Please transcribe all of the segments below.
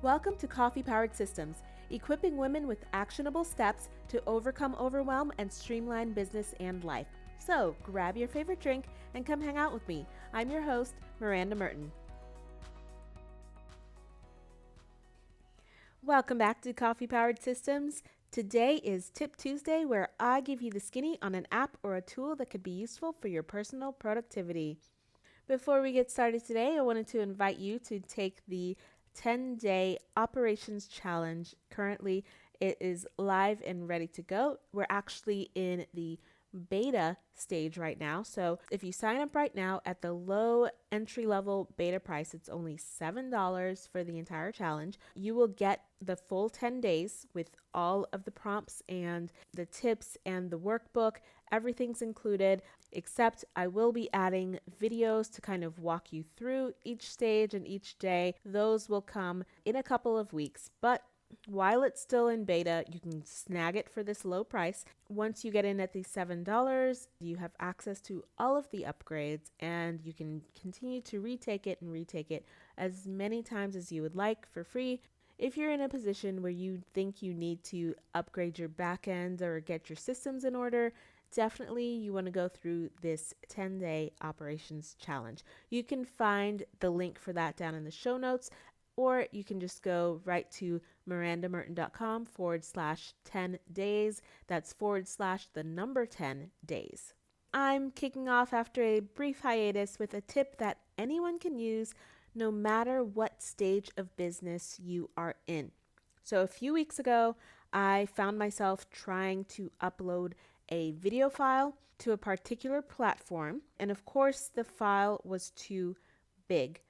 Welcome to Coffee Powered Systems, equipping women with actionable steps to overcome overwhelm and streamline business and life. So, grab your favorite drink and come hang out with me. I'm your host, Miranda Merton. Welcome back to Coffee Powered Systems. Today is Tip Tuesday, where I give you the skinny on an app or a tool that could be useful for your personal productivity. Before we get started today, I wanted to invite you to take the 10-day operations challenge. Currently, it is live and ready to go. We're actually in the beta stage right now. So if you sign up right now at the low entry level beta price, it's only $7 for the entire challenge. You will get the full 10 days with all of the prompts and the tips and the workbook. Everything's included, except I will be adding videos to kind of walk you through each stage and each day. Those will come in a couple of weeks, but while it's still in beta, you can snag it for this low price. Once you get in at the $7, you have access to all of the upgrades and you can continue to retake it as many times as you would like for free. If you're in a position where you think you need to upgrade your backend or get your systems in order, definitely you want to go through this 10-day operations challenge. You can find the link for that down in the show notes, or you can just go right to mirandamerton.com/10 days. That's / the number 10 days. I'm kicking off after a brief hiatus with a tip that anyone can use no matter what stage of business you are in. So a few weeks ago, I found myself trying to upload a video file to a particular platform, and of course, the file was too big.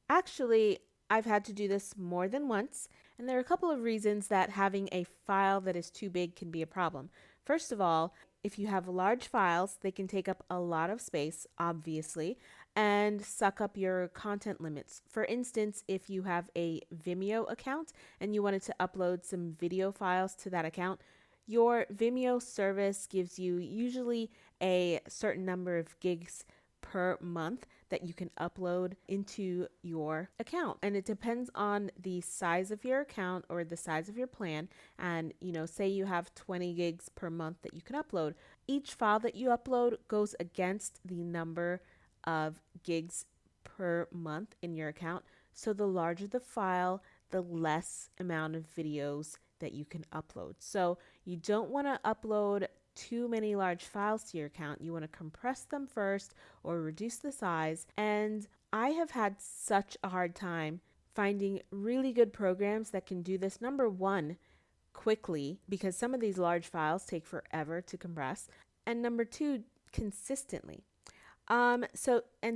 Actually, I've had to do this more than once, and there are a couple of reasons that having a file that is too big can be a problem. First of all, if you have large files, they can take up a lot of space, obviously, and suck up your content limits. For instance, if you have a Vimeo account and you wanted to upload some video files to that account, your Vimeo service gives you usually a certain number of gigs per month that you can upload into your account. And it depends on the size of your account or the size of your plan. And, say you have 20 gigs per month that you can upload. Each file that you upload goes against the number of gigs per month in your account. So the larger the file, the less amount of videos that you can upload. So you don't want to upload too many large files to your account. You want to compress them first or reduce the size. And I have had such a hard time finding really good programs that can do this. Number one, quickly, because some of these large files take forever to compress. And number two, consistently. And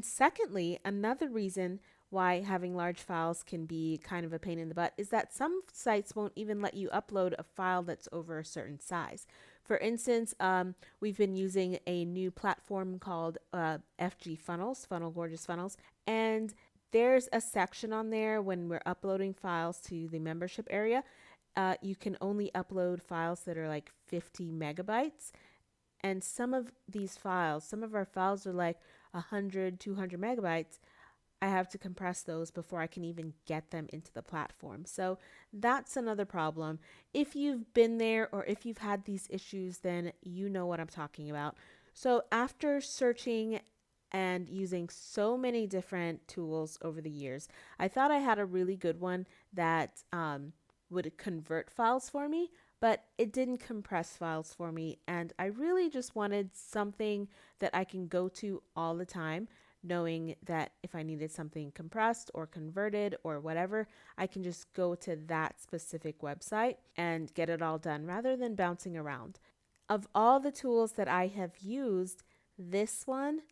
secondly, another reason why having large files can be kind of a pain in the butt is that some sites won't even let you upload a file that's over a certain size. For instance, we've been using a new platform called FG Funnels, Funnel Gorgeous Funnels, and there's a section on there when we're uploading files to the membership area. You can only upload files that are like 50 megabytes. And some of our files are like 100, 200 megabytes. I have to compress those before I can even get them into the platform. So that's another problem. If you've been there or if you've had these issues, then you know what I'm talking about. So after searching and using so many different tools over the years, I thought I had a really good one that would convert files for me, but it didn't compress files for me. And I really just wanted something that I can go to all the time, knowing that if I needed something compressed or converted or whatever, I can just go to that specific website and get it all done rather than bouncing around. Of all the tools that I have used, this one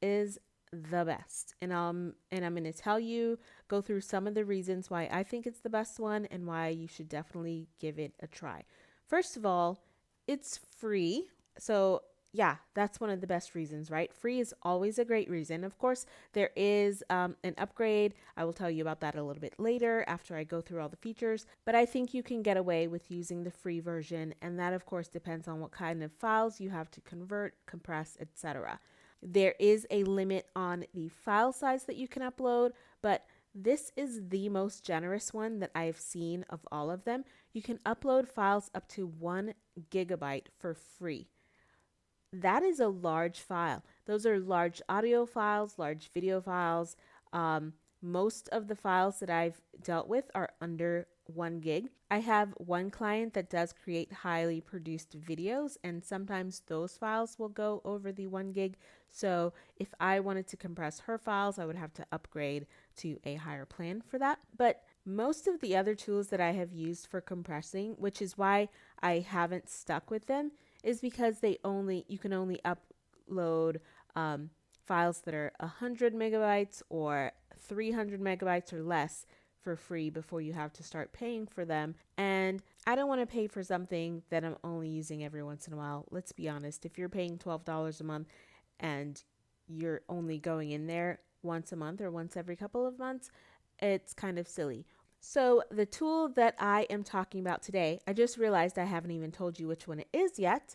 is the best. And I'm going to go through some of the reasons why I think it's the best one and why you should definitely give it a try. First of all, it's free. So yeah, that's one of the best reasons, right? Free is always a great reason. Of course, there is an upgrade. I will tell you about that a little bit later after I go through all the features. But I think you can get away with using the free version. And that, of course, depends on what kind of files you have to convert, compress, etc. There is a limit on the file size that you can upload, but This is the most generous one that I've seen of all of them. You can upload files up to 1 GB for free. That is a large file. Those are large audio files, large video files. Most of the files that I've dealt with are under 1 gig. I have one client that does create highly produced videos, and sometimes those files will go over the 1 gig. So if I wanted to compress her files, I would have to upgrade to a higher plan for that. But most of the other tools that I have used for compressing, which is why I haven't stuck with them, is because you can only upload files that are 100 megabytes or 300 megabytes or less for free before you have to start paying for them. And I don't want to pay for something that I'm only using every once in a while. Let's be honest, if you're paying $12 a month and you're only going in there once a month or once every couple of months, it's kind of silly. So the tool that I am talking about today, I just realized I haven't even told you which one it is yet,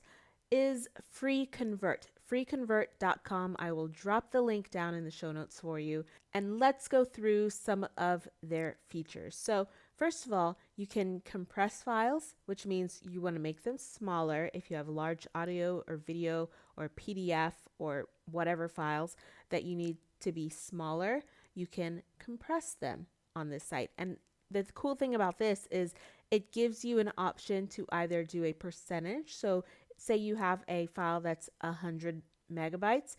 is FreeConvert. FreeConvert.com. I will drop the link down in the show notes for you. And let's go through some of their features. So first of all, you can compress files, which means you want to make them smaller. If you have large audio or video or PDF or whatever files that you need to be smaller, you can compress them on this site. And the cool thing about this is it gives you an option to either do a percentage. So say you have a file that's 100 megabytes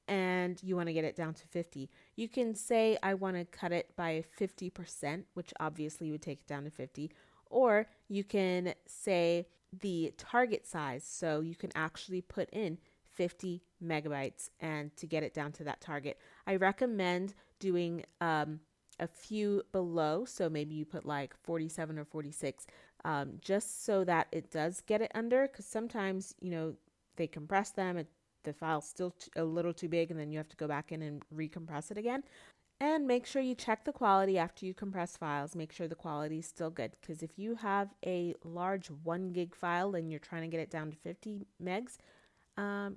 and you want to get it down to 50. You can say, I want to cut it by 50%, which obviously would take it down to 50. Or you can say the target size. So you can actually put in 50 megabytes and to get it down to that target. I recommend doing a few below. So maybe you put like 47 or 46, just so that it does get it under, because sometimes, they compress them, the file's still a little too big, and then you have to go back in and recompress it again. And make sure you check the quality after you compress files. Make sure the quality is still good, because if you have a large 1 gig file and you're trying to get it down to 50 megs,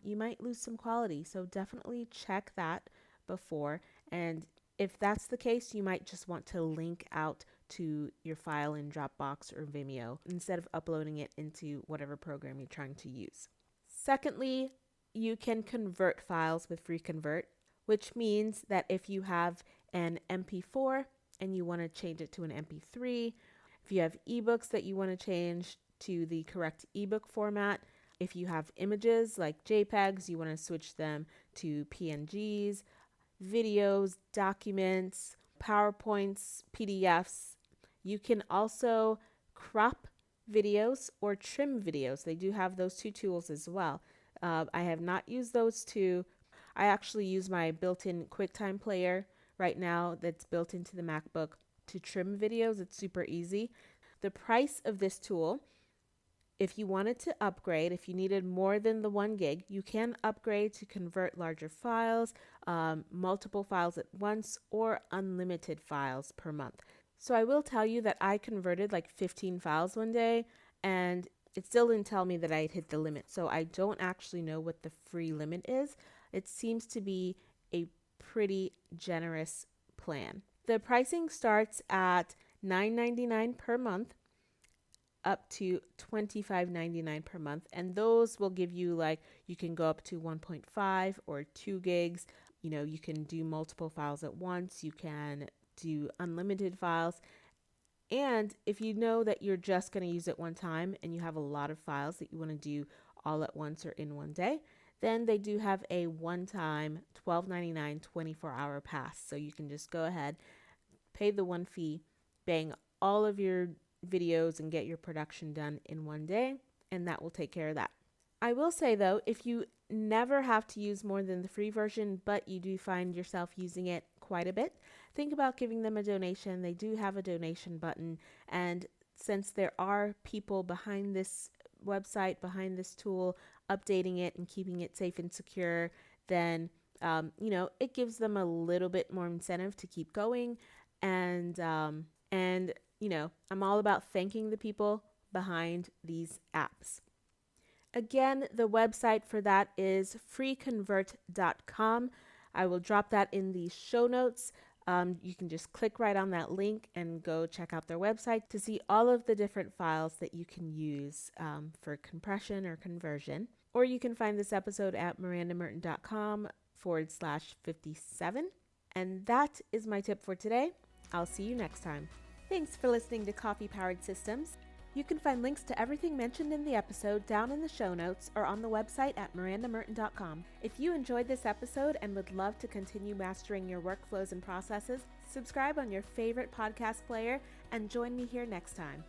you might lose some quality. So definitely check that before. And if that's the case, you might just want to link out to your file in Dropbox or Vimeo instead of uploading it into whatever program you're trying to use. Secondly, you can convert files with FreeConvert, which means that if you have an MP4 and you want to change it to an MP3, if you have ebooks that you want to change to the correct ebook format, if you have images like JPEGs, you want to switch them to PNGs, videos, documents, PowerPoints, PDFs. You can also crop videos or trim videos. They do have those two tools as well. I have not used those two. I actually use my built-in QuickTime player right now that's built into the MacBook to trim videos. It's super easy. The price of this tool, if you wanted to upgrade, if you needed more than the 1 gig, you can upgrade to convert larger files, multiple files at once, or unlimited files per month. So I will tell you that I converted like 15 files one day, and it still didn't tell me that I had hit the limit. So I don't actually know what the free limit is. It seems to be a pretty generous plan. The pricing starts at $9.99 per month up to $25.99 per month, and those will give you, like, you can go up to 1.5 or 2 gigs. You can do multiple files at once. You can do unlimited files. And if you know that you're just going to use it one time and you have a lot of files that you want to do all at once or in one day, then they do have a one-time $12.99 24-hour pass. So you can just go ahead, pay the one fee, bang all of your videos and get your production done in one day, and that will take care of that. I will say though, if you never have to use more than the free version, but you do find yourself using it quite a bit, think about giving them a donation. They do have a donation button, and since there are people behind this website, behind this tool, updating it and keeping it safe and secure, then it gives them a little bit more incentive to keep going. And I'm all about thanking the people behind these apps. Again, the website for that is freeconvert.com. I will drop that in the show notes. You can just click right on that link and go check out their website to see all of the different files that you can use for compression or conversion. Or you can find this episode at mirandamerton.com/57. And that is my tip for today. I'll see you next time. Thanks for listening to Coffee Powered Systems. You can find links to everything mentioned in the episode down in the show notes or on the website at mirandamerton.com. If you enjoyed this episode and would love to continue mastering your workflows and processes, subscribe on your favorite podcast player and join me here next time.